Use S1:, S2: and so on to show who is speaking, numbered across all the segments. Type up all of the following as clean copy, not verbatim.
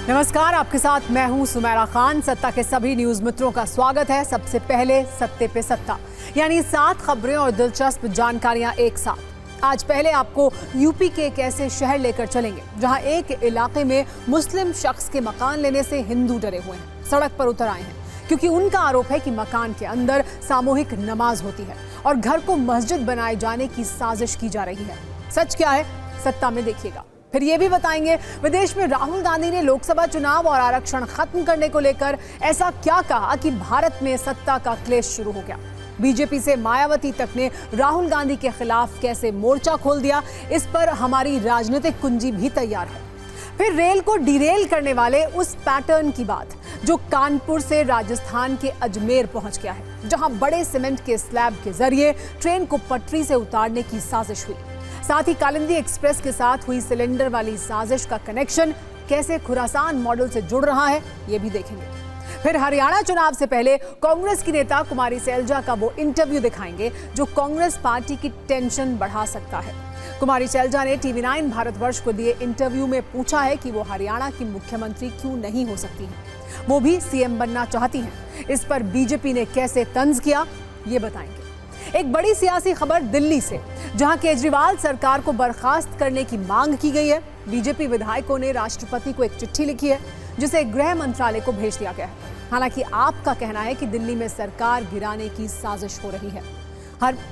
S1: नमस्कार, आपके साथ मैं हूं सुमेरा खान। सत्ता के सभी न्यूज मित्रों का स्वागत है। सबसे पहले सत्ते पे सत्ता, यानी 7 खबरें और दिलचस्प जानकारियां एक साथ। आज पहले आपको यूपी के एक ऐसे शहर लेकर चलेंगे जहां एक इलाके में मुस्लिम शख्स के मकान लेने से हिंदू डरे हुए हैं, सड़क पर उतर आए हैं, क्योंकि उनका आरोप है कि मकान के अंदर सामूहिक नमाज होती है और घर को मस्जिद बनाए जाने की साजिश की जा रही है। सच क्या है, सत्ता में देखिएगा। फिर ये भी बताएंगे, विदेश में राहुल गांधी ने लोकसभा चुनाव और आरक्षण खत्म करने को लेकर ऐसा क्या कहा कि भारत में सत्ता का क्लेश शुरू हो गया। बीजेपी से मायावती तक ने राहुल गांधी के खिलाफ कैसे मोर्चा खोल दिया, इस पर हमारी राजनीतिक कुंजी भी तैयार है। फिर रेल को डिरेल करने वाले उस पैटर्न की बात जो कानपुर से राजस्थान के अजमेर पहुंच गया है, जहां बड़े सीमेंट के स्लैब के जरिए ट्रेन को पटरी से उतारने की साजिश हुई। साथ ही कालिंदी एक्सप्रेस के साथ हुई सिलेंडर वाली साजिश का कनेक्शन कैसे खुरासान मॉडल से जुड़ रहा है, ये भी देखेंगे। फिर हरियाणा चुनाव से पहले कांग्रेस की नेता कुमारी सैलजा का वो इंटरव्यू दिखाएंगे जो कांग्रेस पार्टी की टेंशन बढ़ा सकता है। कुमारी सैलजा ने टीवी9 भारतवर्ष को दिए इंटरव्यू में पूछा है कि वो हरियाणा की मुख्यमंत्री क्यों नहीं हो सकती हैं, वो भी सीएम बनना चाहती हैं। इस पर बीजेपी ने कैसे तंज किया, ये बताएंगे। एक बड़ी सियासी खबर दिल्ली से, जहां केजरीवाल सरकार को बर्खास्त करने की मांग की गई है। बीजेपी विधायकों ने राष्ट्रपति को एक चिट्ठी लिखी है जिसे गृह मंत्रालय को भेज दिया गया है। हालांकि आपका कहना है कि दिल्ली में सरकार गिराने की साजिश हो रही है।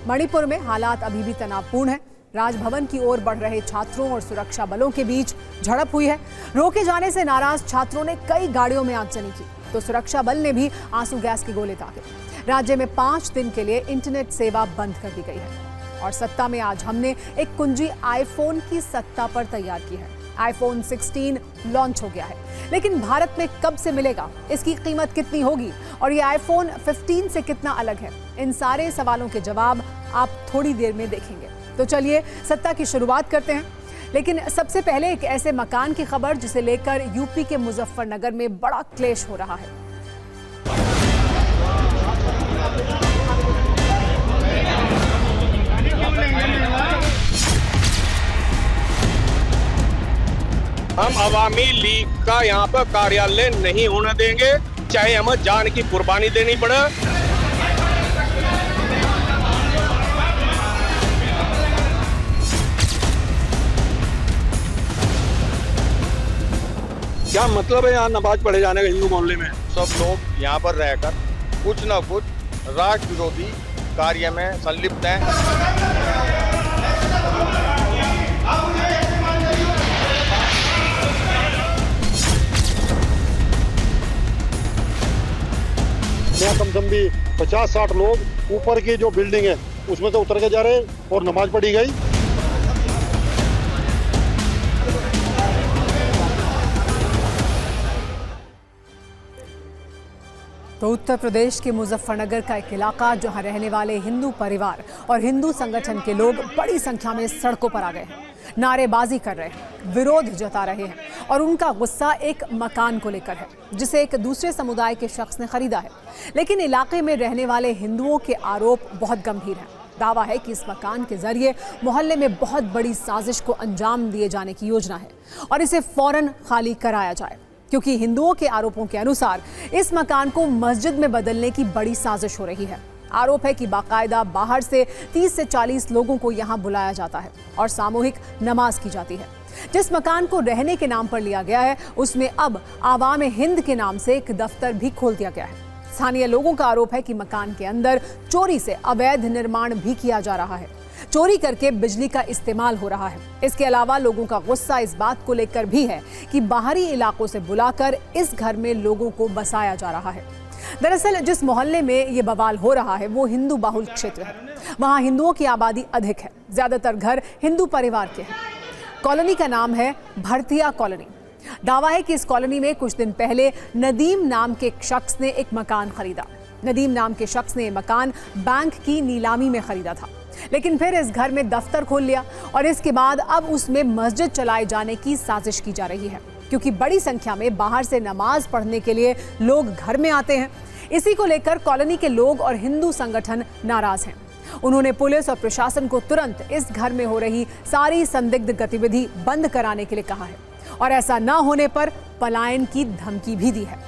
S1: मणिपुर में हालात अभी भी तनावपूर्ण है। राजभवन की ओर बढ़ रहे छात्रों और सुरक्षा बलों के बीच झड़प हुई है। रोके जाने से नाराज छात्रों ने कई गाड़ियों में आगजनी की, तो सुरक्षा बल ने भी आंसू गैस के गोले दागे। राज्य में 5 दिन के लिए इंटरनेट सेवा बंद कर दी गई है। और सत्ता में आज हमने एक कुंजी आईफोन की सत्ता पर तैयार की है। आईफोन 16 लॉन्च हो गया है, लेकिन भारत में कब से मिलेगा, इसकी कीमत कितनी होगी और ये आईफोन 15 से कितना अलग है, इन सारे सवालों के जवाब आप थोड़ी देर में देखेंगे। तो चलिए सत्ता की शुरुआत करते हैं। लेकिन सबसे पहले एक ऐसे मकान की खबर जिसे लेकर यूपी के मुजफ्फरनगर में बड़ा क्लेश हो रहा है।
S2: हम अवामी लीग का यहाँ पर कार्यालय नहीं होने देंगे, चाहे हमें जान की कुर्बानी देनी पड़े। क्या मतलब है यहाँ नमाज पढ़े जाने का हिंदू मोहल्ले में? सब लोग यहाँ पर रहकर कुछ न कुछ राष्ट्र विरोधी कार्य में संलिप्त हैं।
S3: यहाँ कम से कम भी 50-60 लोग ऊपर की जो बिल्डिंग है उसमें से उतर के जा रहे और नमाज पढ़ी गई।
S1: तो उत्तर प्रदेश के मुजफ्फरनगर का एक इलाका जहां रहने वाले हिंदू परिवार और हिंदू संगठन के लोग बड़ी संख्या में सड़कों पर आ गए हैं, नारेबाजी कर रहे हैं, विरोध जता रहे हैं और उनका गुस्सा एक मकान को लेकर है जिसे एक दूसरे समुदाय के शख्स ने खरीदा है। लेकिन इलाके में रहने वाले हिंदुओं के आरोप बहुत गंभीर हैं। दावा है कि इस मकान के जरिए मोहल्ले में बहुत बड़ी साजिश को अंजाम दिए जाने की योजना है और इसे फौरन खाली कराया जाए, क्योंकि हिंदुओं के आरोपों के अनुसार इस मकान को मस्जिद में बदलने की बड़ी साजिश हो रही है। आरोप है कि बाकायदा बाहर से 30 से 40 लोगों को यहां बुलाया जाता है और सामूहिक नमाज की जाती है। जिस मकान को रहने के नाम पर लिया गया है उसमें अब आवाम हिंद के नाम से एक दफ्तर भी खोल दिया गया है। स्थानीय लोगों का आरोप है कि मकान के अंदर चोरी से अवैध निर्माण भी किया जा रहा है, चोरी करके बिजली का इस्तेमाल हो रहा है। इसके अलावा लोगों का गुस्सा इस बात को लेकर भी है कि बाहरी इलाकों से बुलाकर इस घर में लोगों को बसाया जा रहा है। दरअसल जिस मोहल्ले में ये बवाल हो रहा है वो हिंदू बाहुल क्षेत्र है। वहां हिंदुओं की आबादी अधिक है, ज्यादातर घर हिंदू परिवार के हैं। कॉलोनी का नाम है भरतिया कॉलोनी। दावा है कि इस कॉलोनी में कुछ दिन पहले नदीम नाम के एक शख्स ने एक मकान खरीदा। नदीम नाम के शख्स ने मकान बैंक की नीलामी में खरीदा था, लेकिन फिर इस घर में दफ्तर खोल लिया और इसके बाद अब उसमें मस्जिद चलाए जाने की साजिश की जा रही है, क्योंकि बड़ी संख्या में बाहर से नमाज पढ़ने के लिए लोग घर में आते हैं। इसी को लेकर कॉलोनी के लोग और हिंदू संगठन नाराज हैं। उन्होंने पुलिस और प्रशासन को तुरंत इस घर में हो रही सारी संदिग्ध गतिविधि बंद कराने के लिए कहा है। और ऐसा न होने पर पलायन की धमकी भी दी है।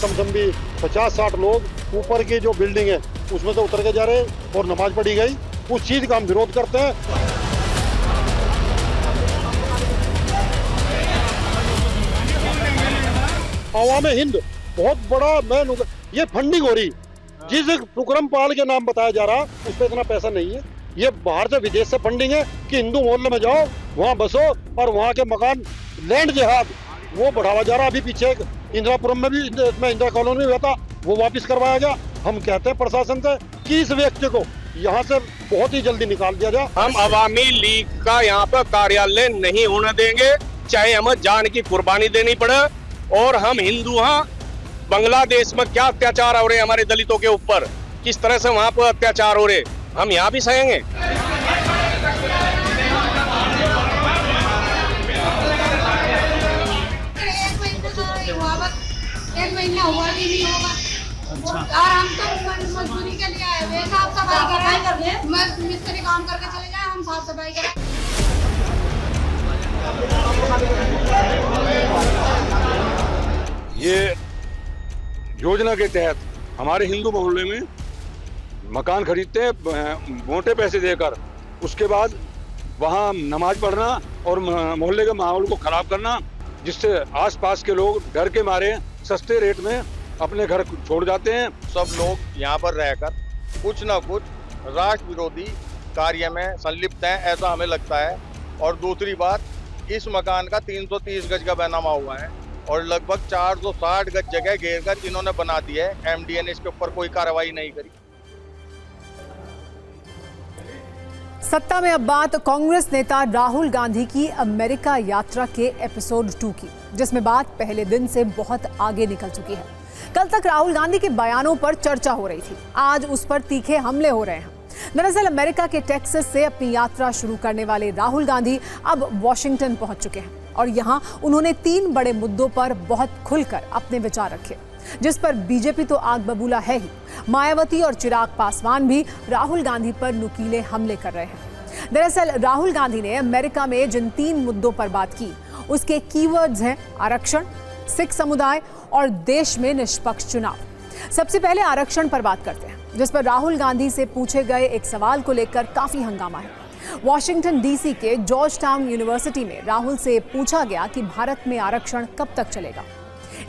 S3: कम से कम भी 50-60 लोग ऊपर की जो बिल्डिंग है उसमें से उतर के जा रहे हैं और नमाज पढ़ी गई। उस चीज का हम विरोध करते हैं। अवाम हिंद बहुत बड़ा ये फंडिंग हो रही, जिस टुकरम पाल के नाम बताया जा रहा उस पर इतना पैसा नहीं है। ये बाहर से विदेश से फंडिंग है कि हिंदू मोहल्ले में जाओ, वहाँ बसो और वहाँ के मकान लैंड जिहाद वो बढ़ावा जा रहा। अभी पीछे इंदिरापुरम में भी इंदिरा कॉलोनी में हुआ था, वो वापस करवाया गया। हम कहते हैं प्रशासन से कि इस व्यक्ति को यहाँ से बहुत ही जल्दी निकाल दिया जाए।
S2: हम अवामी लीग का यहाँ पर कार्यालय नहीं होने देंगे, चाहे हमें जान की कुर्बानी देनी पड़े। और हम हिंदू हैं, बांग्लादेश में क्या अत्याचार हो रहे हैं हमारे दलितों के ऊपर, किस तरह से वहाँ पर अत्याचार हो रहे, हम यहाँ भी सहेंगे।
S4: एक महीना हुआ भी नहीं होगा। अच्छा। और हम तो मजदूरी के लिए आए हुए, साफ सफाई कर रहे हैं। मिस्त्री काम करके चले जाए, हम साफ सफाई करें।
S3: ये योजना के तहत हमारे हिंदू मोहल्ले में मकान खरीदते हैं मोटे पैसे देकर, उसके बाद वहाँ नमाज पढ़ना और मोहल्ले के माहौल को खराब करना, जिससे आसपास के लोग डर के मारे सस्ते रेट में अपने घर छोड़ जाते हैं।
S2: सब लोग यहाँ पर रहकर कुछ न कुछ राष्ट्र विरोधी कार्य में संलिप्त हैं, ऐसा हमें लगता है। और दूसरी बात, इस मकान का 330 गज का बैनामा हुआ है और लगभग 460 गज जगह घेर कर इन्होंने बना दी है। एमडीए ने इसके ऊपर कोई कार्रवाई नहीं करी।
S1: सत्ता में अब बात कांग्रेस नेता राहुल गांधी की अमेरिका यात्रा के एपिसोड 2 की, जिसमें बात पहले दिन से बहुत आगे निकल चुकी है। कल तक राहुल गांधी के बयानों पर चर्चा हो रही थी, आज उस पर तीखे हमले हो रहे हैं। दरअसल अमेरिका के टेक्सास से अपनी यात्रा शुरू करने वाले राहुल गांधी अब वॉशिंगटन पहुंच चुके हैं और यहां उन्होंने 3 बड़े मुद्दों पर बहुत खुलकर अपने विचार रखे, जिस पर बीजेपी तो आग बबूला है ही, मायावती और चिराग पासवान भी राहुल गांधी पर नुकीले हमले कर रहे हैं। दरअसल राहुल गांधी ने अमेरिका में जिन 3 मुद्दों पर बात की, उसके कीवर्ड्स हैं आरक्षण, सिख समुदाय और देश में निष्पक्ष चुनाव। सबसे पहले आरक्षण पर बात करते हैं, जिस पर राहुल गांधी से पूछे गए एक सवाल को लेकर काफी हंगामा है। वॉशिंगटन डीसी के जॉर्ज टाउन यूनिवर्सिटी में राहुल से पूछा गया कि भारत में आरक्षण कब तक चलेगा।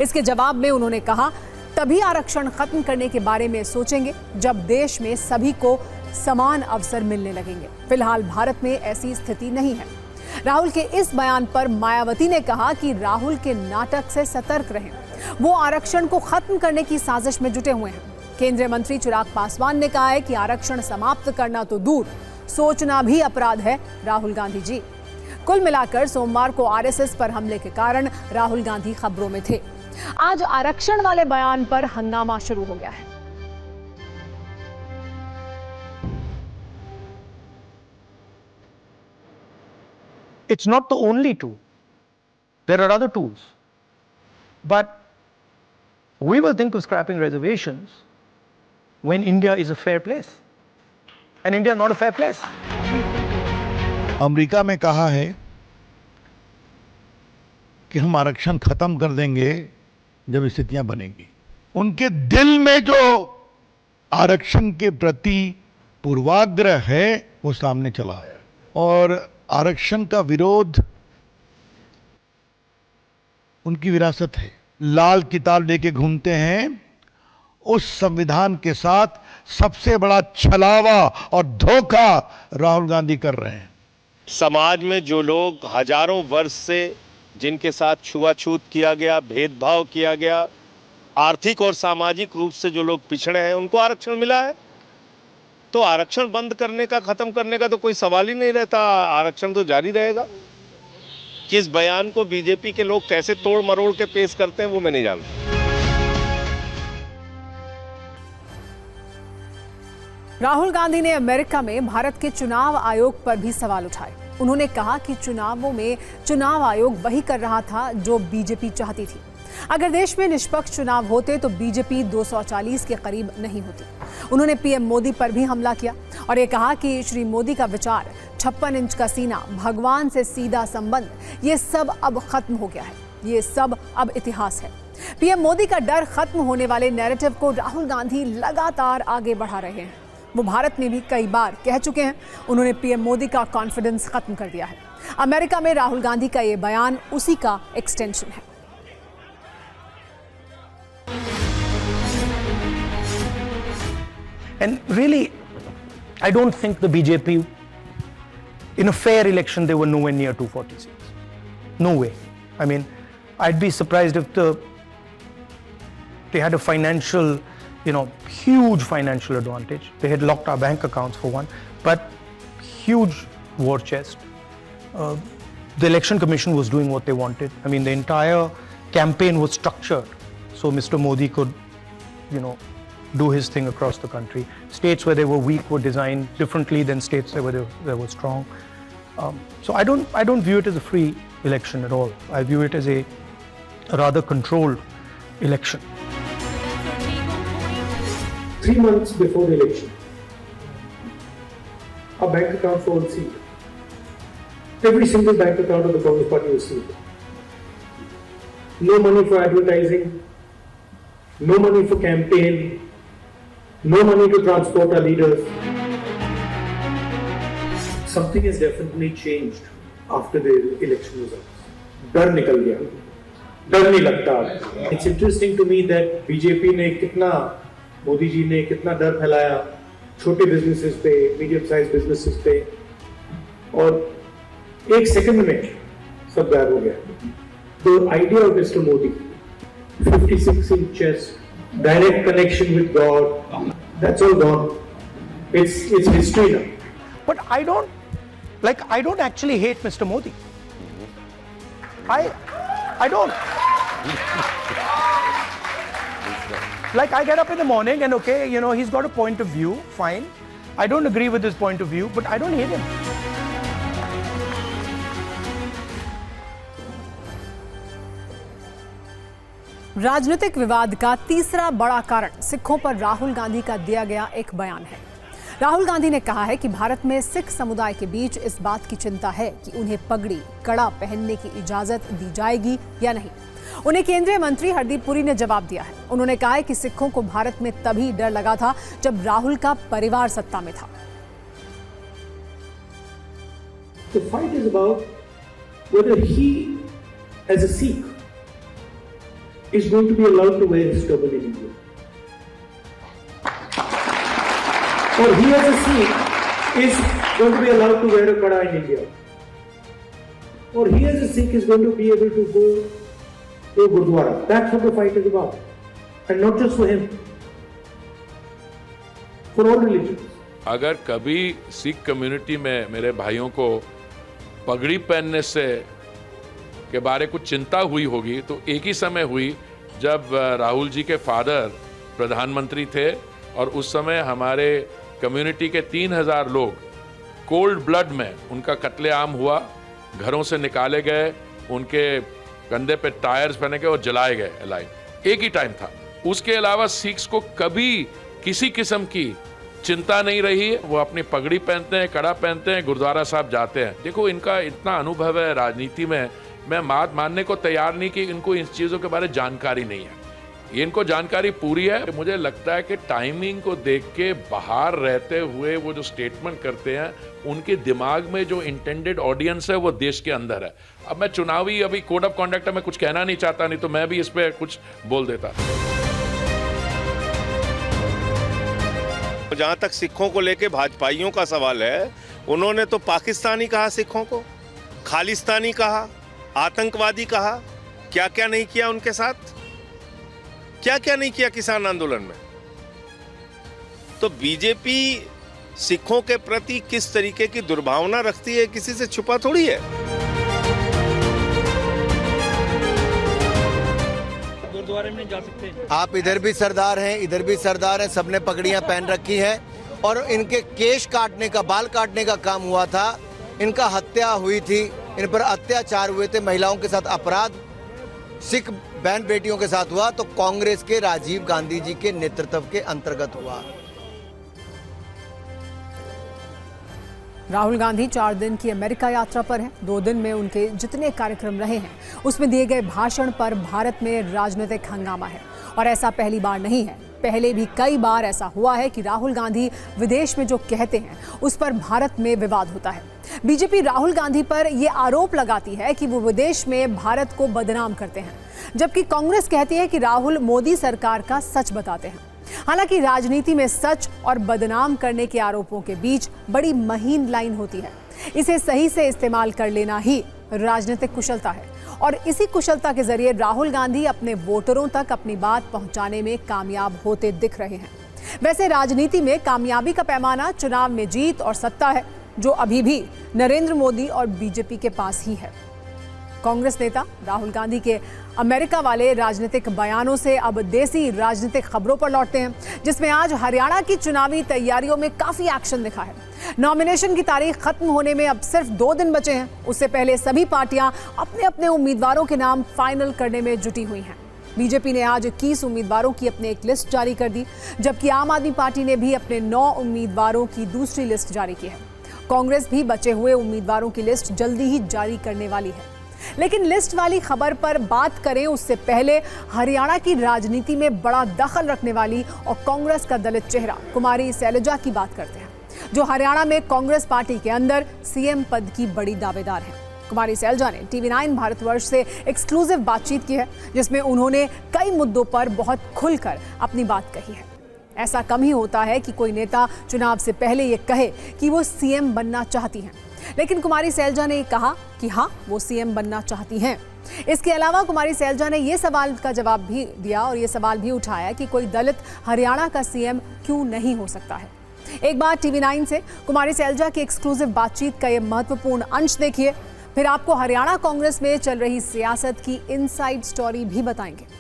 S1: इसके जवाब में उन्होंने कहा, तभी आरक्षण खत्म करने के बारे में सोचेंगे जब देश में सभी को समान अवसर मिलने लगेंगे। फिलहाल भारत में ऐसी स्थिति नहीं है। राहुल के इस बयान पर मायावती ने कहा कि राहुल के नाटक से सतर्क रहें, वो आरक्षण को खत्म करने की साजिश में जुटे हुए हैं। केंद्रीय मंत्री चिराग पासवान ने कहा है कि आरक्षण समाप्त करना तो दूर, सोचना भी अपराध है राहुल गांधी जी। कुल मिलाकर सोमवार को आरएसएस पर हमले के कारण राहुल गांधी खबरों में थे। आज आरक्षण वाले बयान पर हंगामा शुरू हो गया है।
S5: It's not the only tool. There are other tools. But we will think of scrapping reservations when India is a fair place. And India is not a fair place.
S6: America में कहा है कि हम आरक्षण खत्म कर देंगे जब स्थितियां बनेंगी। उनके दिल में जो आरक्षण के प्रति पूर्वाग्रह है वो सामने चला है और आरक्षण का विरोध उनकी विरासत है। लाल किताब लेके घूमते हैं, उस संविधान के साथ सबसे बड़ा छलावा और धोखा राहुल गांधी कर रहे हैं।
S7: समाज में जो लोग हजारों वर्ष से जिनके साथ छुआछूत किया गया, भेदभाव किया गया, आर्थिक और सामाजिक रूप से जो लोग पिछड़े हैं, उनको आरक्षण मिला है। तो आरक्षण बंद करने का, खत्म करने का तो कोई सवाल ही नहीं रहता। आरक्षण तो जारी रहेगा। किस बयान को बीजेपी के लोग कैसे तोड़ मरोड़ के पेश करते हैं वो मैं नहीं जानता।
S1: राहुल गांधी ने अमेरिका में भारत के चुनाव आयोग पर भी सवाल उठाए। उन्होंने कहा कि चुनावों में चुनाव आयोग वही कर रहा था जो बीजेपी चाहती थी। अगर देश में निष्पक्ष चुनाव होते तो बीजेपी 240 के करीब नहीं होती। उन्होंने पीएम मोदी पर भी हमला किया और ये कहा कि श्री मोदी का विचार 56 इंच का सीना, भगवान से सीधा संबंध, ये सब अब खत्म हो गया है, ये सब अब इतिहास है। पीएम मोदी का डर खत्म होने वाले नैरेटिव को राहुल गांधी लगातार आगे बढ़ा रहे हैं। वो भारत में भी कई बार कह चुके हैं। उन्होंने पीएम मोदी का कॉन्फिडेंस खत्म कर दिया है। अमेरिका में राहुल गांधी का ये बयान उसी का एक्सटेंशन है।
S5: And really, I don't think the BJP, in a fair election, they were nowhere near 240 seats. No way. I mean, I'd be surprised if they had a financial, huge financial advantage. They had locked our bank accounts for one, but huge war chest. The election commission was doing what they wanted. I mean, the entire campaign was structured so Mr. Modi could, do his thing across the country. States where they were weak were designed differently than states where they were strong. So I don't view it as a free election at all. I view it as a rather controlled election.
S8: 3 months before the election, our bank accounts were all sealed. Every single bank account of the Congress Party was sealed. No money for advertising, no money for campaign, no money to transport our leaders. Something has definitely changed after the election results. डर निकल गया, डर नहीं लगता। It's interesting to me that BJP ने कितना, मोदी जी ने कितना डर फैलाया छोटे बिजनेसेस पे, मीडियम साइज बिजनेसेस पे, और एक सेकंड में सब गायब हो गया। The idea of Mr. Modi, 56-inch chest, direct connection with God, that's all gone. It's history now.
S5: But I don't actually hate Mr. Modi. I don't. I get up in the morning and he's got a point of view, fine. I don't agree with his point of view, but I don't hate him.
S1: राजनीतिक विवाद का तीसरा बड़ा कारण सिखों पर राहुल गांधी का दिया गया एक बयान है। राहुल गांधी ने कहा है कि भारत में सिख समुदाय के बीच इस बात की चिंता है कि उन्हें पगड़ी, कड़ा पहनने की इजाजत दी जाएगी या नहीं। उन्हें केंद्रीय मंत्री हरदीप पुरी ने जवाब दिया है। उन्होंने कहा है कि सिखों को भारत में तभी डर लगा था जब राहुल का परिवार सत्ता में था।
S8: The fight is about whether he, as a Sikh, is going to be allowed to wear his turban in India. Or he as a Sikh is going to be allowed to wear a kada in India. Or he as a Sikh is going to be able to go to Gurdwara. That's what the fight is about. And not just for him. For all religions.
S9: अगर कभी Sikh community में मेरे भाइयों को पगड़ी पहनने से के बारे कुछ चिंता हुई होगी तो एक ही समय हुई जब राहुल जी के फादर प्रधानमंत्री थे और उस समय हमारे कम्युनिटी के 3000 लोग कोल्ड ब्लड में उनका कत्लेआम हुआ, घरों से निकाले गए, उनके कंधे पे टायर्स पहने गए और जलाए गए अलाइव। एक ही टाइम था। उसके अलावा सिख्स को कभी किसी किस्म की चिंता नहीं रही। वो अपनी पगड़ी पहनते हैं, कड़ा पहनते हैं, गुरुद्वारा साहब जाते हैं। देखो, इनका इतना अनुभव है राजनीति में, मैं बात मानने को तैयार नहीं कि इनको इन चीज़ों के बारे में जानकारी नहीं है। ये इनको जानकारी पूरी है। मुझे लगता है कि टाइमिंग को देख के बाहर रहते हुए वो जो स्टेटमेंट करते हैं, उनके दिमाग में जो इंटेंडेड ऑडियंस है वो देश के अंदर है। अब मैं चुनावी अभी कोड ऑफ कॉन्डक्ट में कुछ कहना नहीं चाहता, नहीं तो मैं भी इस पर कुछ बोल देता।
S7: जहाँ तक सिखों को लेके भाजपाइयों का सवाल है, उन्होंने तो पाकिस्तानी कहा, सिखों को खालिस्तानी कहा, आतंकवादी कहा। क्या क्या नहीं किया उनके साथ, क्या क्या नहीं किया किसान आंदोलन में। तो बीजेपी सिखों के प्रति किस तरीके की दुर्भावना रखती है, किसी से छुपा थोड़ी है।
S10: गुरुद्वारे में नहीं जा सकते।
S11: आप इधर भी सरदार हैं, इधर भी सरदार हैं, सबने पगड़ियां पहन रखी हैं और इनके केश काटने का, बाल काटने का काम हुआ था। इनका हत्या हुई थी, इन पर अत्याचार हुए थे, महिलाओं के साथ अपराध सिख बहन बेटियों के साथ हुआ तो कांग्रेस के राजीव गांधी जी के नेतृत्व के अंतर्गत हुआ।
S1: राहुल गांधी 4 दिन की अमेरिका यात्रा पर हैं। 2 दिन में उनके जितने कार्यक्रम रहे हैं उसमें दिए गए भाषण पर भारत में राजनीतिक हंगामा है और ऐसा पहली बार नहीं है। पहले भी कई बार ऐसा हुआ है कि राहुल गांधी विदेश में जो कहते हैं उस पर भारत में विवाद होता है। बीजेपी राहुल गांधी पर यह आरोप लगाती है कि वो विदेश में भारत को बदनाम करते हैं, जबकि कांग्रेस कहती है कि राहुल मोदी सरकार का सच बताते हैं। हालांकि राजनीति में सच और बदनाम करने के आरोपों के बीच बड़ी महीन लाइन होती है। इसे सही से इस्तेमाल कर लेना ही राजनीतिक कुशलता है और इसी कुशलता के जरिए राहुल गांधी अपने वोटरों तक अपनी बात पहुंचाने में कामयाब होते दिख रहे हैं। वैसे राजनीति में कामयाबी का पैमाना चुनाव में जीत और सत्ता है, जो अभी भी नरेंद्र मोदी और बीजेपी के पास ही है। कांग्रेस नेता राहुल गांधी के अमेरिका वाले राजनीतिक बयानों से अब देसी राजनीतिक खबरों पर लौटते हैं, जिसमें आज हरियाणा की चुनावी तैयारियों में काफी एक्शन दिखा है। नॉमिनेशन की तारीख खत्म होने में अब सिर्फ 2 दिन बचे हैं। उससे पहले सभी पार्टियां अपने अपने उम्मीदवारों के नाम फाइनल करने में जुटी हुई हैं। बीजेपी ने आज 21 उम्मीदवारों की अपनी एक लिस्ट जारी कर दी, जबकि आम आदमी पार्टी ने भी अपने 9 उम्मीदवारों की दूसरी लिस्ट जारी की है। कांग्रेस भी बचे हुए उम्मीदवारों की लिस्ट जल्दी ही जारी करने वाली है। लेकिन लिस्ट वाली खबर पर बात करें उससे पहले हरियाणा की राजनीति में बड़ा दखल रखने वाली और कांग्रेस का दलित चेहरा कुमारी शैलजा की बात करते हैं, जो हरियाणा में कांग्रेस पार्टी के अंदर सीएम पद की बड़ी दावेदार हैं। कुमारी शैलजा ने TV9 भारतवर्ष से एक्सक्लूसिव बातचीत की है, जिसमें उन्होंने कई मुद्दों पर बहुत खुलकर अपनी बात कही है। ऐसा कम ही होता है कि कोई नेता चुनाव से पहले ये कहे कि वो सीएम बनना चाहती हैं, लेकिन कुमारी शैलजा ने कहा कि हाँ, वो सीएम बनना चाहती हैं। इसके अलावा कुमारी शैलजा ने ये सवाल का जवाब भी दिया और ये सवाल भी उठाया कि कोई दलित हरियाणा का सीएम क्यों नहीं हो सकता है। एक बार TV9 से कुमारी शैलजा की एक्सक्लूसिव बातचीत का ये महत्वपूर्ण अंश देखिए, फिर आपको हरियाणा कांग्रेस में चल रही सियासत की इनसाइड स्टोरी भी बताएंगे।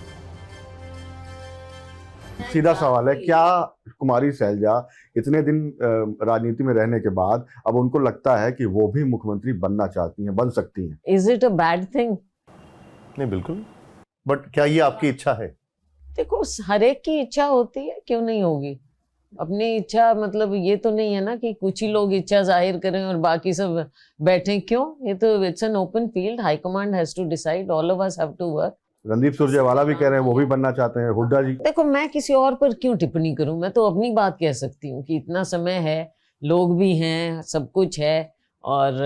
S12: सीधा सवाल है, क्या कुमारी शैलजा इतने दिन राजनीति में रहने के बाद अब उनको लगता है कि वो भी मुख्यमंत्री बनना चाहती हैं, बन सकती हैं?
S13: Is it a bad thing?
S12: नहीं, बिल्कुल। बट क्या ये आपकी इच्छा है?
S13: देखो, हर एक की इच्छा होती है, क्यों नहीं होगी? अपनी इच्छा मतलब ये तो नहीं है ना कि कुछ ही लोग इच्छा जाहिर करें और बाकी सब बैठे। क्यों? ये तो it's an open field. High command has to decide, all of us have to work.
S12: Randeep Surjewala भी कह रहे हैं वो भी बनना चाहते हैं, हुड्डा जी।
S13: देखो, मैं किसी और पर क्यों टिप्पणी करूं? मैं तो अपनी बात कह सकती हूँ कि इतना समय है, लोग भी हैं, सब कुछ है और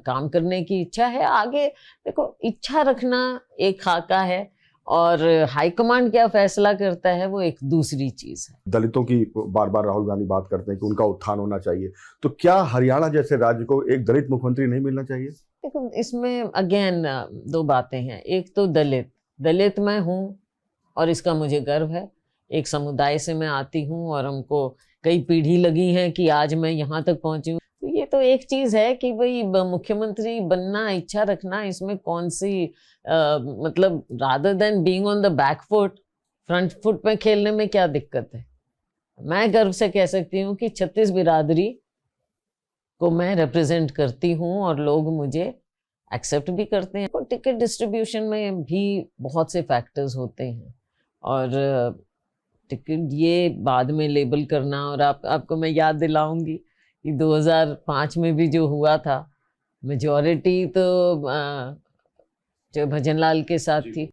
S13: काम करने की इच्छा है। आगे देखो, इच्छा रखना एक खाका है और हाईकमांड क्या फैसला करता है वो एक दूसरी चीज है।
S12: दलितों की बार बार राहुल गांधी बात करते हैं कि उनका उत्थान होना चाहिए, तो क्या हरियाणा जैसे राज्य को एक दलित मुख्यमंत्री नहीं मिलना चाहिए?
S13: देखो, इसमें अगेन 2 बातें हैं। एक तो दलित मैं हूँ और इसका मुझे गर्व है। एक समुदाय से मैं आती हूँ और हमको कई पीढ़ी लगी है कि आज मैं यहाँ तक पहुंची हूँ। तो ये तो एक चीज है कि भाई मुख्यमंत्री बनना, इच्छा रखना, इसमें कौन सी मतलब rather than being on the back foot, front foot पे खेलने में क्या दिक्कत है? मैं गर्व से कह सकती हूँ कि 36 बिरादरी को मैं रिप्रेजेंट करती हूँ और लोग मुझे एक्सेप्ट भी करते हैं। टिकट डिस्ट्रीब्यूशन में भी बहुत से फैक्टर्स होते हैं और टिकट ये बाद में लेबल करना। और आपको मैं याद दिलाऊंगी कि 2005 में भी जो हुआ था, मेजॉरिटी तो जो भजनलाल के साथ थी।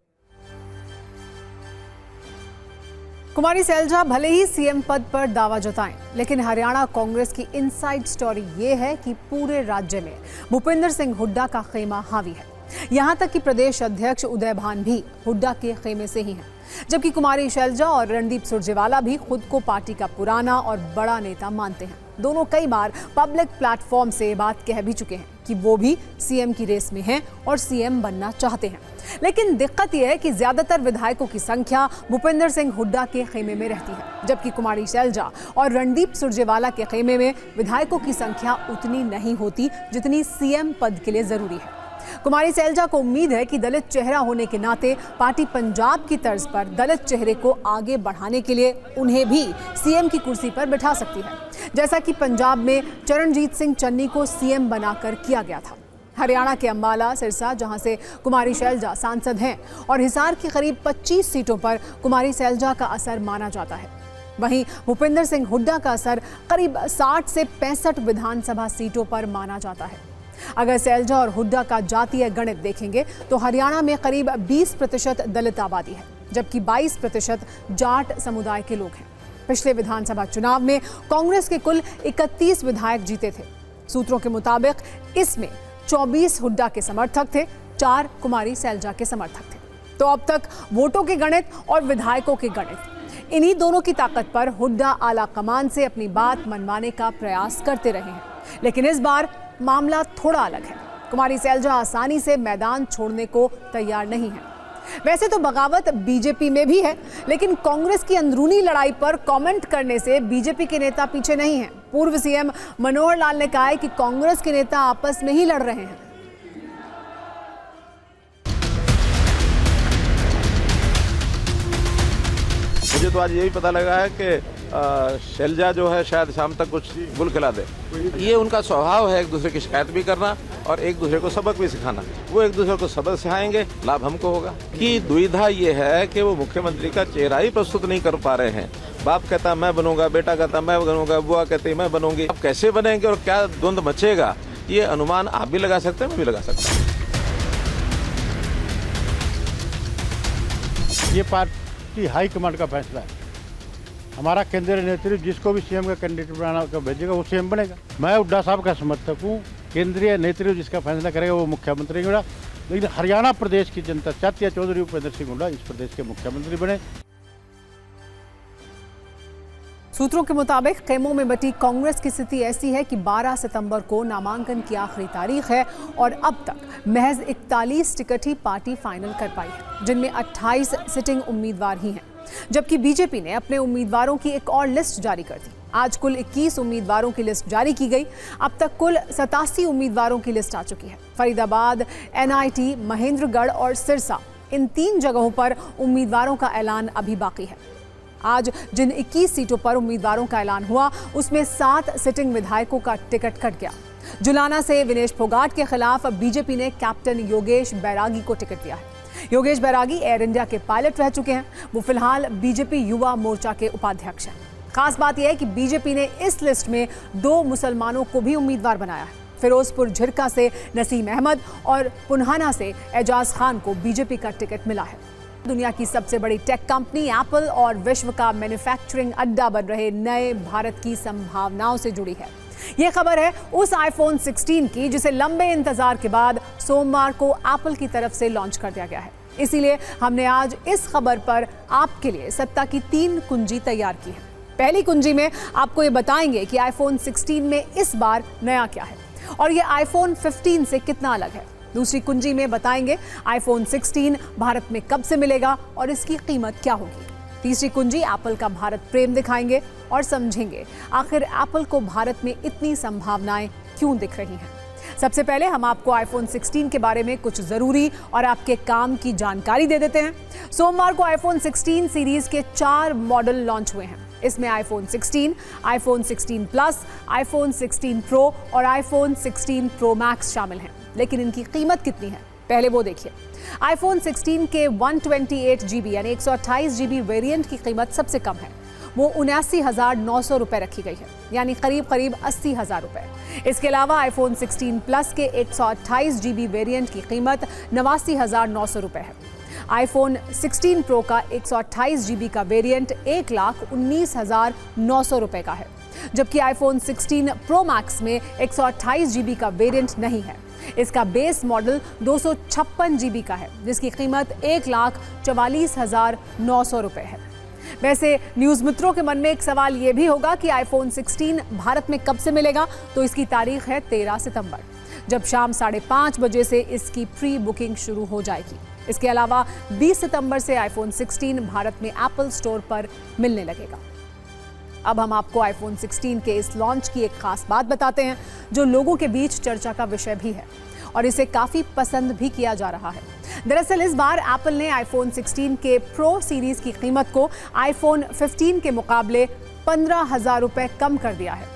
S1: कुमारी शैलजा भले ही सीएम पद पर दावा जताएं, लेकिन हरियाणा कांग्रेस की इनसाइड स्टोरी ये है कि पूरे राज्य में भूपेंद्र सिंह हुड्डा का खेमा हावी है। यहां तक कि प्रदेश अध्यक्ष उदय भान भी हुड्डा के खेमे से ही हैं, जबकि कुमारी शैलजा और रणदीप सुरजेवाला भी खुद को पार्टी का पुराना और बड़ा नेता मानते हैं। दोनों कई बार पब्लिक प्लेटफॉर्म से ये बात कह भी चुके हैं कि वो भी सीएम की रेस में हैं और सीएम बनना चाहते हैं। लेकिन दिक्कत यह है कि ज्यादातर विधायकों की संख्या भूपेंद्र सिंह हुड्डा के खेमे में रहती है, जबकि कुमारी शैलजा और रणदीप सुरजेवाला के खेमे में विधायकों की संख्या उतनी नहीं होती जितनी सीएम पद के लिए जरूरी है। कुमारी शैलजा को उम्मीद है कि दलित चेहरा होने के नाते पार्टी पंजाब की तर्ज पर दलित चेहरे को आगे बढ़ाने के लिए उन्हें भी सीएम की कुर्सी पर बिठा सकती है, जैसा कि पंजाब में चरणजीत सिंह चन्नी को सीएम बनाकर किया गया था। हरियाणा के अंबाला, सिरसा, जहां से कुमारी शैलजा सांसद हैं, और हिसार की करीब 25 सीटों पर कुमारी शैलजा का असर माना जाता है। वहीं भूपेंद्र सिंह हुड्डा का असर करीब 60 से 65 विधानसभा सीटों पर माना जाता है। अगर शैलजा और हुड्डा का जातीय गणित देखेंगे तो हरियाणा में करीब 20% दलित आबादी है, जबकि 22% जाट समुदाय के लोग हैं। पिछले विधानसभा चुनाव में कांग्रेस के कुल 31 विधायक जीते थे। सूत्रों के मुताबिक इसमें 24 हुड्डा के समर्थक थे, 4 कुमारी शैलजा के समर्थक थे। तो अब तक वोटों के गणित और विधायकों के गणित, इन्हीं दोनों की ताकत पर हुड्डा आला कमान से अपनी बात मनवाने का प्रयास करते रहे हैं। लेकिन इस बार मामला थोड़ा अलग है। कुमारी शैलजा आसानी से मैदान छोड़ने को तैयार नहीं है। वैसे तो बगावत बीजेपी में भी है, लेकिन कांग्रेस की अंदरूनी लड़ाई पर कमेंट करने से बीजेपी के नेता पीछे नहीं हैं। पूर्व सीएम मनोहर लाल ने कहा है कि कांग्रेस के नेता आपस में ही लड़ रहे हैं।
S14: मुझे तो आज यही पता लगा है कि शैलजा जो है शायद शाम तक कुछ गुल खिला दे। ये उनका स्वभाव है एक दूसरे की शिकायत भी करना और एक दूसरे को सबक भी सिखाना। वो एक दूसरे को सबक सिखाएंगे, लाभ हमको होगा। कि दुविधा ये है कि वो मुख्यमंत्री का चेहरा ही प्रस्तुत नहीं कर पा रहे हैं। बाप कहता मैं बनूंगा, बेटा कहता मैं बनूंगा, बुआ कहती मैं बनूंगी। अब कैसे बनेंगे और क्या द्वंद मचेगा, ये अनुमान आप भी लगा सकते हैं, मैं भी लगा सकता हूँ।
S3: ये पार्टी हाईकमांड का फैसला है। हमारा केंद्रीय नेतृत्व जिसको भी सीएम का कैंडिडेट बनाना भेजेगा वो सीएम बनेगा। मैं हुड्डा साहब का समर्थक हूँ। केंद्रीय नेतृत्व जिसका फैसला करेगा वो मुख्यमंत्री बनेगा। लेकिन हरियाणा प्रदेश की जनता चाहती है चौधरी भूपेंद्र सिंह हुड्डा इस प्रदेश के मुख्यमंत्री बने।
S1: सूत्रों के मुताबिक खेमों में बटी कांग्रेस की स्थिति ऐसी है कि 12 सितंबर को नामांकन की आखिरी तारीख है और अब तक महज 41 टिकट ही पार्टी फाइनल कर पाई है, जिनमें 28 सिटिंग उम्मीदवार ही हैं। जबकि बीजेपी ने अपने उम्मीदवारों की एक और लिस्ट जारी कर दी। आज कुल 21 उम्मीदवारों की लिस्ट जारी की गई। अब तक कुल 87 उम्मीदवारों की लिस्ट आ चुकी है। फरीदाबाद, NIT, महेंद्रगढ़ और सिरसा, इन 3 जगहों पर उम्मीदवारों का ऐलान अभी बाकी है। आज जिन 21 सीटों पर उम्मीदवारों का ऐलान हुआ उसमें 7 सिटिंग विधायकों का टिकट कट गया। जुलाना से विनेश फोगाट के खिलाफ बीजेपी ने कैप्टन योगेश बैरागी को टिकट दिया है। योगेश बैरागी एयर इंडिया के पायलट रह चुके हैं। वो फिलहाल बीजेपी युवा मोर्चा के उपाध्यक्ष हैं। खास बात यह है कि बीजेपी ने इस लिस्ट में 2 मुसलमानों को भी उम्मीदवार बनाया है। फिरोजपुर झिरका से नसीम अहमद और पुन्हाना से एजाज खान को बीजेपी का टिकट मिला है। दुनिया की सबसे बड़ी टेक कंपनी एप्पल और विश्व का मैन्युफैक्चरिंग अड्डा बन रहे नए भारत की संभावनाओं से जुड़ी है। ये खबर है उस आईफोन 16 की जिसे लंबे इंतजार के बाद सोमवार को एप्पल की तरफ से लॉन्च कर दिया गया है। इसीलिए हमने आज इस खबर पर आपके लिए सत्ता की 3 कुंजी तैयार की है। पहली कुंजी में आपको ये बताएंगे कि आईफोन 16 में इस बार नया क्या है और ये आईफोन 15 से कितना अलग है। दूसरी कुंजी में बताएंगे आईफोन 16 भारत में कब से मिलेगा और इसकी कीमत क्या होगी। तीसरी कुंजी एप्पल का भारत प्रेम दिखाएंगे और समझेंगे आखिर एप्पल को भारत में इतनी संभावनाएं क्यों दिख रही हैं। सबसे पहले हम आपको आईफोन 16 के बारे में कुछ जरूरी और आपके काम की जानकारी दे देते हैं। सोमवार को आईफोन 16 सीरीज के 4 मॉडल लॉन्च हुए हैं। इसमें iPhone 16, iPhone 16 plus, iPhone 16 pro और आईफोन 16 प्रो मैक्स शामिल हैं। लेकिन इनकी कीमत कितनी है पहले वो देखिए। आईफोन 16 के 128 GB यानी 128 GB वेरिएंट की कीमत सबसे कम है। वो 79,900 रुपए रखी गई है, यानी करीब 80,000 रुपए। इसके अलावा आईफोन 16 प्लस के 128 GB वेरिएंट की कीमत 89,900 रुपए है। आईफोन 16 प्रो का 128 GB का वेरिएंट 1,19,900 रुपए का है, जबकि आईफोन 16 प्रो मैक्स में 128 GB का वेरिएंट नहीं है। इसका बेस मॉडल 256 GB का है, जिसकी कीमत 1,44,900 रुपए है। वैसे न्यूज मित्रों के मन में एक सवाल ये भी होगा कि आईफोन 16 भारत में कब से मिलेगा, तो इसकी तारीख है 13 सितंबर, जब शाम 5:30 बजे से इसकी प्री बुकिंग शुरू हो जाएगी। इसके अलावा 20 सितंबर से आईफोन 16 भारत में एप्पल स्टोर पर मिलने लगेगा। अब हम आपको आईफोन 16 के इस लॉन्च की एक खास बात बताते हैं जो लोगों के बीच चर्चा का विषय भी है और इसे काफी पसंद भी किया जा रहा है। दरअसल इस बार एप्पल ने आईफोन 16 के प्रो सीरीज की कीमत को आईफोन 15 के मुकाबले 15,000 रुपए कम कर दिया है।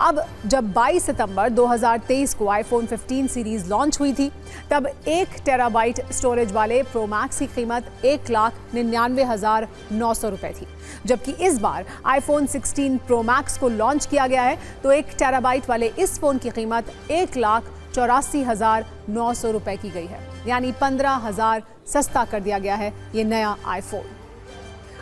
S1: अब जब 22 सितंबर 2023 को आईफोन 15 सीरीज लॉन्च हुई थी, तब 1 टेराबाइट स्टोरेज वाले प्रो मैक्स की कीमत 1,99,900 रुपए थी, जबकि इस बार आईफोन 16 प्रो मैक्स को लॉन्च किया गया है तो 1 टेराबाइट वाले इस फोन की कीमत 1,84,900 रुपए की गई है, यानी 15,000 सस्ता कर दिया गया है ये नया आईफोन।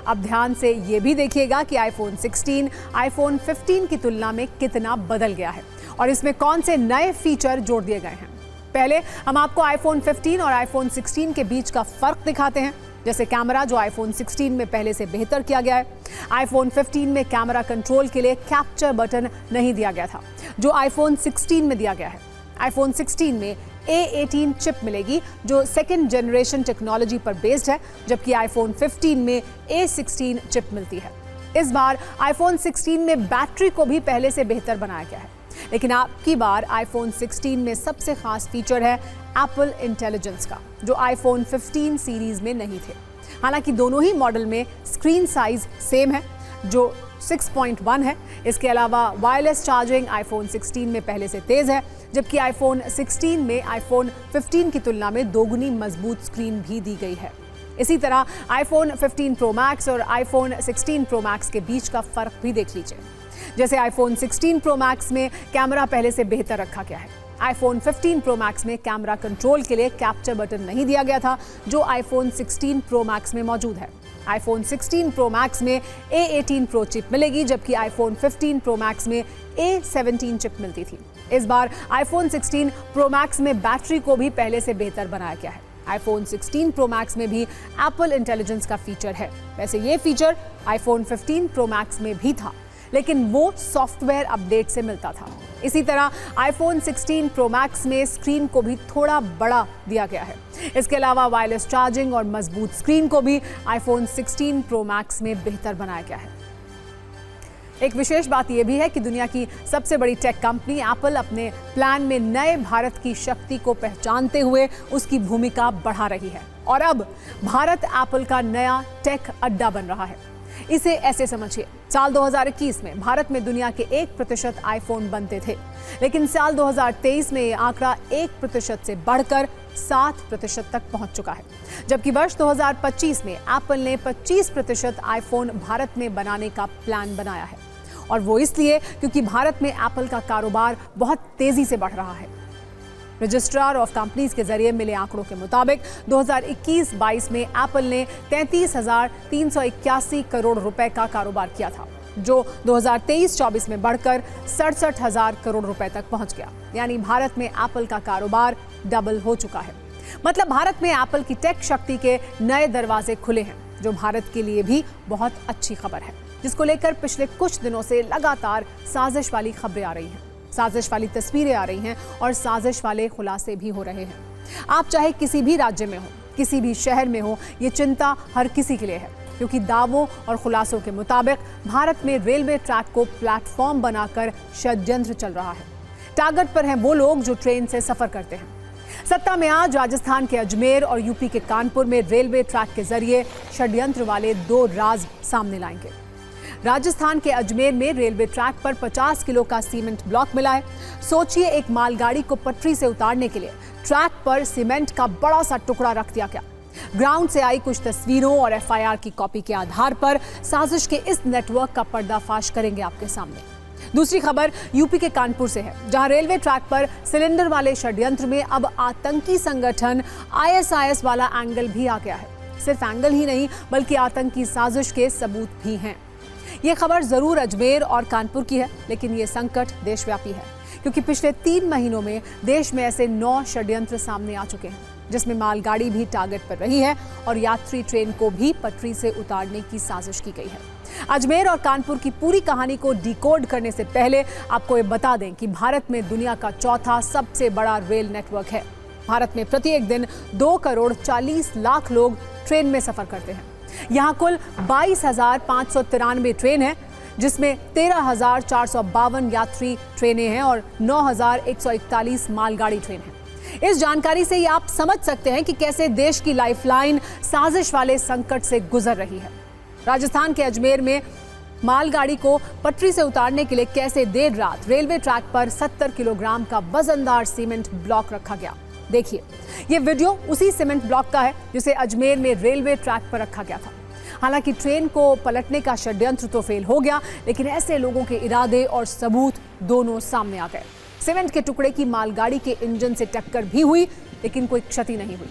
S1: अब ध्यान से ये भी देखिएगा कि आईफोन 16 आईफोन 15 की तुलना में कितना बदल गया है और इसमें कौन से नए फीचर जोड़ दिए गए हैं। पहले हम आपको आईफोन 15 और आईफोन 16 के बीच का फर्क दिखाते हैं, जैसे कैमरा जो आईफोन 16 में पहले से बेहतर किया गया है। आईफोन 15 में कैमरा कंट्रोल के लिए कैप्चर बटन नहीं दिया गया था, जो आईफोन 16 में दिया गया है। आईफोन 16 में A18 चिप मिलेगी जो सेकेंड जनरेशन टेक्नोलॉजी पर बेस्ड है, जबकि आईफोन 15 में A16 चिप मिलती है। इस बार आईफोन 16 में बैटरी को भी पहले से बेहतर बनाया गया है, लेकिन अब की बार आईफोन 16 में सबसे खास फीचर है एप्पल इंटेलिजेंस का, जो आईफोन 15 सीरीज में नहीं थे। हालांकि दोनों ही मॉडल में स्क्रीन साइज सेम है जो 6.1 है। इसके अलावा वायरलेस चार्जिंग आईफोन 16 में पहले से तेज है, जबकि आईफोन 16 में आईफोन 15 की तुलना में दोगुनी मजबूत स्क्रीन भी दी गई है। इसी तरह आईफोन 15 प्रो मैक्स और आईफोन 16 प्रो मैक्स के बीच का फर्क भी देख लीजिए। जैसे आईफोन 16 प्रो मैक्स में कैमरा पहले से बेहतर रखा गया है। आईफोन 15 प्रो मैक्स में कैमरा कंट्रोल के लिए कैप्चर बटन नहीं दिया गया था, जो आईफोन 16 प्रो मैक्स में मौजूद है। आईफोन 16 प्रो मैक्स में A18 प्रो चिप मिलेगी, जबकि आईफोन 15 प्रो मैक्स में A17 चिप मिलती थी। इस बार आईफोन 16 प्रो मैक्स में बैटरी को भी पहले से बेहतर बनाया गया है। आईफोन 16 प्रो मैक्स में भी एप्पल इंटेलिजेंस का फीचर है। वैसे ये फीचर आईफोन 15 प्रो मैक्स में भी था, लेकिन वो सॉफ्टवेयर अपडेट से मिलता था। इसी तरह आईफोन 16 प्रो मैक्स में स्क्रीन को भी थोड़ा बड़ा दिया गया है। इसके अलावा वायरलेस चार्जिंग और मजबूत स्क्रीन को भी आईफोन 16 प्रो मैक्स में बेहतर बनाया गया है। एक विशेष बात यह भी है कि दुनिया की सबसे बड़ी टेक कंपनी एप्पल अपने प्लान में नए भारत की शक्ति को पहचानते हुए उसकी भूमिका बढ़ा रही है और अब भारत एप्पल का नया टेक अड्डा बन रहा है। इसे ऐसे समझिए, साल 2021 में भारत में दुनिया के 1% आईफोन बनते थे, लेकिन साल 2023 में ये आंकड़ा 1% से बढ़कर 7% तक पहुंच चुका है, जबकि वर्ष 2025 में एप्पल ने 25% आईफोन भारत में बनाने का प्लान बनाया है। और वो इसलिए क्योंकि भारत में एप्पल का कारोबार बहुत तेजी से बढ़ रहा है। रजिस्ट्रार ऑफ कंपनीज के जरिए मिले आंकड़ों के मुताबिक 2021-22 में एप्पल ने 33,381 करोड़ रुपए का कारोबार किया था, जो 2023-24 में बढ़कर 67,000 करोड़ रुपए तक पहुंच गया। यानी भारत में एप्पल का कारोबार डबल हो चुका है। मतलब भारत में एप्पल की टेक शक्ति के नए दरवाजे खुले हैं, जो भारत के लिए भी बहुत अच्छी खबर है, जिसको लेकर पिछले कुछ दिनों से लगातार साजिश वाली खबरें आ रही हैं, साजिश वाली तस्वीरें आ रही हैं और साजिश वाले खुलासे भी हो रहे हैं। आप चाहे किसी भी राज्य में हो, किसी भी शहर में हो, ये चिंता हर किसी के लिए है, क्योंकि दावों और खुलासों के मुताबिक भारत में रेलवे ट्रैक को प्लेटफॉर्म बनाकर षड्यंत्र चल रहा है। टारगेट पर हैं वो लोग जो ट्रेन से सफर करते हैं। सत्ता में आज राजस्थान के अजमेर और यूपी के कानपुर में रेलवे ट्रैक के जरिए षड्यंत्र वाले 2 राज सामने लाएंगे। राजस्थान के अजमेर में रेलवे ट्रैक पर 50 किलो का सीमेंट ब्लॉक मिला है। सोचिए, एक मालगाड़ी को पटरी से उतारने के लिए ट्रैक पर सीमेंट का बड़ा सा टुकड़ा रख दिया गया। ग्राउंड से आई कुछ तस्वीरों और एफआईआर की कॉपी के आधार पर साजिश के इस नेटवर्क का पर्दाफाश करेंगे आपके सामने। दूसरी खबर यूपी के कानपुर से है, जहां रेलवे ट्रैक पर सिलेंडर वाले षड्यंत्र में अब आतंकी संगठन ISIS वाला एंगल भी आ गया है। सिर्फ एंगल ही नहीं, बल्कि आतंकी साजिश के सबूत भी हैं। ये खबर जरूर अजमेर और कानपुर की है, लेकिन ये संकट देशव्यापी है, क्योंकि पिछले 3 महीनों में देश में ऐसे 9 षड्यंत्र सामने आ चुके हैं, जिसमें मालगाड़ी भी टारगेट पर रही है और यात्री ट्रेन को भी पटरी से उतारने की साजिश की गई है। अजमेर और कानपुर की पूरी कहानी को डिकोड करने से पहले आपको ये बता दें कि भारत में दुनिया का चौथा सबसे बड़ा रेल नेटवर्क है। भारत में प्रत्येक दिन 2,40,00,000 लोग ट्रेन में सफर करते हैं। यहाँ कुल 22,593 ट्रेन है, जिसमें 13,452 यात्री ट्रेनें हैं और 9,141 मालगाड़ी ट्रेन हैं। इस जानकारी से ही आप समझ सकते हैं कि कैसे देश की लाइफलाइन साजिश वाले संकट से गुजर रही है। राजस्थान के अजमेर में मालगाड़ी को पटरी से उतारने के लिए कैसे देर रात रेलवे ट्रैक पर 70 किलोग्राम का वजनदार सीमेंट ब्लॉक रखा गया। देखिए, ये वीडियो उसी सीमेंट ब्लॉक का है जिसे अजमेर में रेलवे ट्रैक पर रखा गया था। हालांकि ट्रेन को पलटने का षड्यंत्र तो फेल हो गया, लेकिन ऐसे लोगों के इरादे और सबूत दोनों सामने आ गए। सीमेंट के टुकड़े की मालगाड़ी के इंजन से टक्कर भी हुई, लेकिन कोई क्षति नहीं हुई।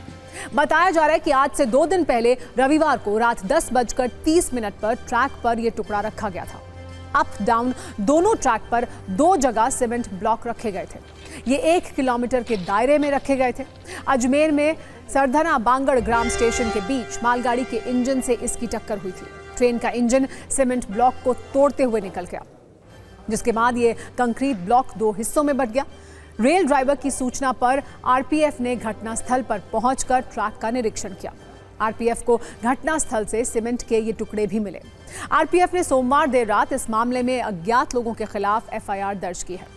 S1: बताया जा रहा है कि आज से 2 दिन पहले रविवार को रात 10:30 पर ट्रैक पर यह टुकड़ा रखा गया था। अप डाउन दोनों ट्रैक पर 2 जगह सीमेंट ब्लॉक रखे गए थे। ये 1 किलोमीटर के दायरे में रखे गए थे। अजमेर में सरधना बांगड़ ग्राम स्टेशन के बीच मालगाड़ी के इंजन से इसकी टक्कर हुई थी। ट्रेन का इंजन सीमेंट ब्लॉक को तोड़ते हुए निकल गया, जिसके बाद ये कंक्रीट ब्लॉक 2 हिस्सों में बंट गया। रेल ड्राइवर की सूचना पर आरपीएफ ने घटनास्थल पर पहुंचकर ट्रैक का निरीक्षण किया। आरपीएफ को घटनास्थल से सीमेंट के ये टुकड़े भी मिले। आरपीएफ ने सोमवार देर रात इस मामले में अज्ञात लोगों के खिलाफ एफआईआर दर्ज की है।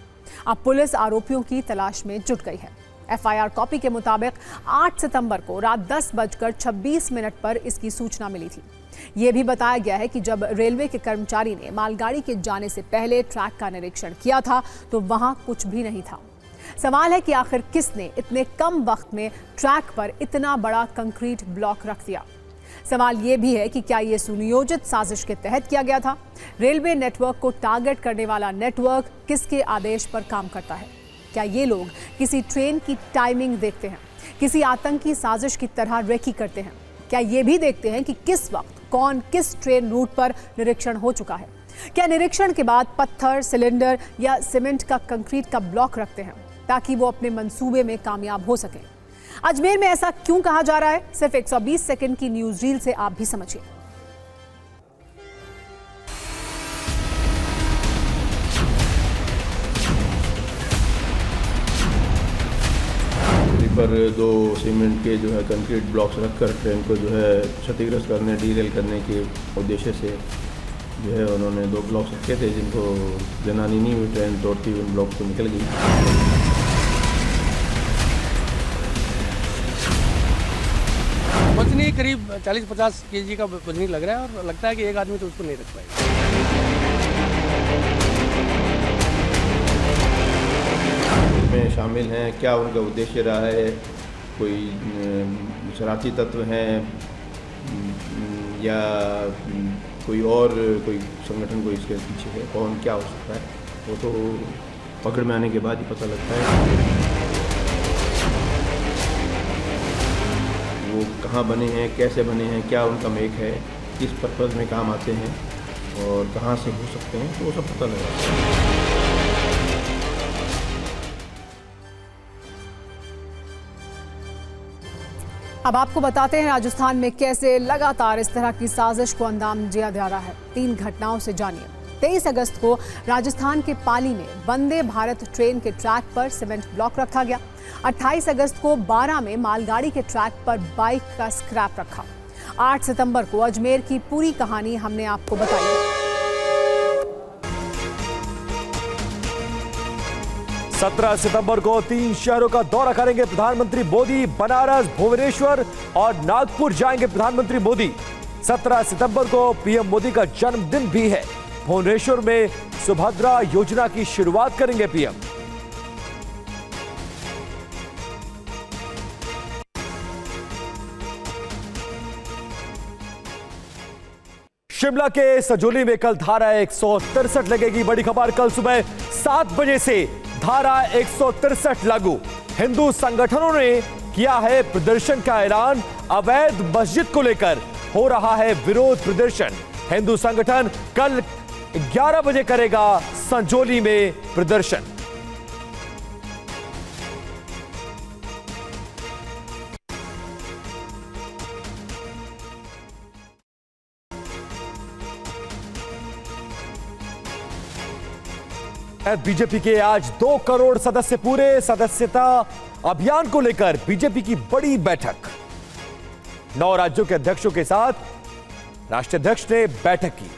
S1: अब पुलिस आरोपियों की तलाश में जुट गई है। एफआईआर कॉपी के मुताबिक 8 सितंबर को रात 10:26 पर इसकी सूचना मिली थी। ये भी बताया गया है कि जब रेलवे के कर्मचारी ने मालगाड़ी के जाने से पहले ट्रैक का निरीक्षण किया था तो वहां कुछ भी नहीं था। सवाल है कि आखिर किसने इतने कम वक्त में ट्रैक पर इतना बड़ा कंक्रीट ब्लॉक रख दिया। सवाल ये भी है कि क्या ये सुनियोजित साजिश के तहत किया गया था। रेलवे नेटवर्क को टारगेट करने वाला नेटवर्क किसके आदेश पर काम करता है? क्या ये लोग किसी ट्रेन की टाइमिंग देखते हैं, किसी आतंकी साजिश की तरह रेकी करते हैं? क्या ये भी देखते हैं कि किस वक्त कौन किस ट्रेन रूट पर निरीक्षण हो चुका है? क्या निरीक्षण के बाद पत्थर, सिलेंडर या सीमेंट का कंक्रीट का ब्लॉक रखते हैं ताकि वो अपने मंसूबे में कामयाब हो सकें? अजमेर में ऐसा क्यों कहा जा रहा है? सिर्फ 120 सेकंड की न्यूज रील से आप भी समझिए।
S15: पर 2 सीमेंट के जो है कंक्रीट ब्लॉक्स रखकर ट्रेन को जो है क्षतिग्रस्त करने, डीरेल करने के उद्देश्य से जो है उन्होंने 2 ब्लॉक्स रखे थे, जिनको जनानी नहीं हुई, ट्रेन तोड़ती हुई उन ब्लॉक्स को निकल गई।
S10: वजनी करीब 40-50 kg का वजनी लग रहा है और लगता है कि एक आदमी तो उसको नहीं रख पाएगा।
S15: में शामिल हैं, क्या उनका उद्देश्य रहा है? कोई शरारती तत्व हैं या कोई और कोई संगठन कोई इसके पीछे है? कौन क्या हो सकता है वो तो पकड़ में आने के बाद ही पता लगता है। वो कहाँ बने हैं, कैसे बने हैं, क्या उनका मेक है, किस पर्पज़ में काम आते हैं और कहाँ से हो सकते हैं, तो वो सब पता लगा।
S1: अब आपको बताते हैं राजस्थान में कैसे लगातार इस तरह की साजिश को अंजाम दिया जा रहा है। 3 घटनाओं से जानिए। 23 अगस्त को राजस्थान के पाली में वंदे भारत ट्रेन के ट्रैक पर सीमेंट ब्लॉक रखा गया। 28 अगस्त को 12 में मालगाड़ी के ट्रैक पर बाइक का स्क्रैप रखा। 8 सितंबर को अजमेर की पूरी कहानी हमने आपको बताई।
S16: 17 सितंबर को 3 शहरों का दौरा करेंगे प्रधानमंत्री मोदी। बनारस, भुवनेश्वर और नागपुर जाएंगे प्रधानमंत्री मोदी। 17 सितंबर को पीएम मोदी का जन्मदिन भी है। भुवनेश्वर में सुभद्रा योजना की शुरुआत करेंगे पीएम। शिमला के सजोली में कल धारा 163 लगेगी। बड़ी खबर, कल सुबह 7 बजे से धारा 163 लागू। हिंदू संगठनों ने किया है प्रदर्शन का ऐलान। अवैध मस्जिद को लेकर हो रहा है विरोध प्रदर्शन। हिंदू संगठन कल 11 बजे करेगा संजौली में प्रदर्शन। बीजेपी के आज 2 करोड़ सदस्य पूरे। सदस्यता अभियान को लेकर बीजेपी की बड़ी बैठक। 9 राज्यों के अध्यक्षों के साथ राष्ट्रीय अध्यक्ष ने बैठक की।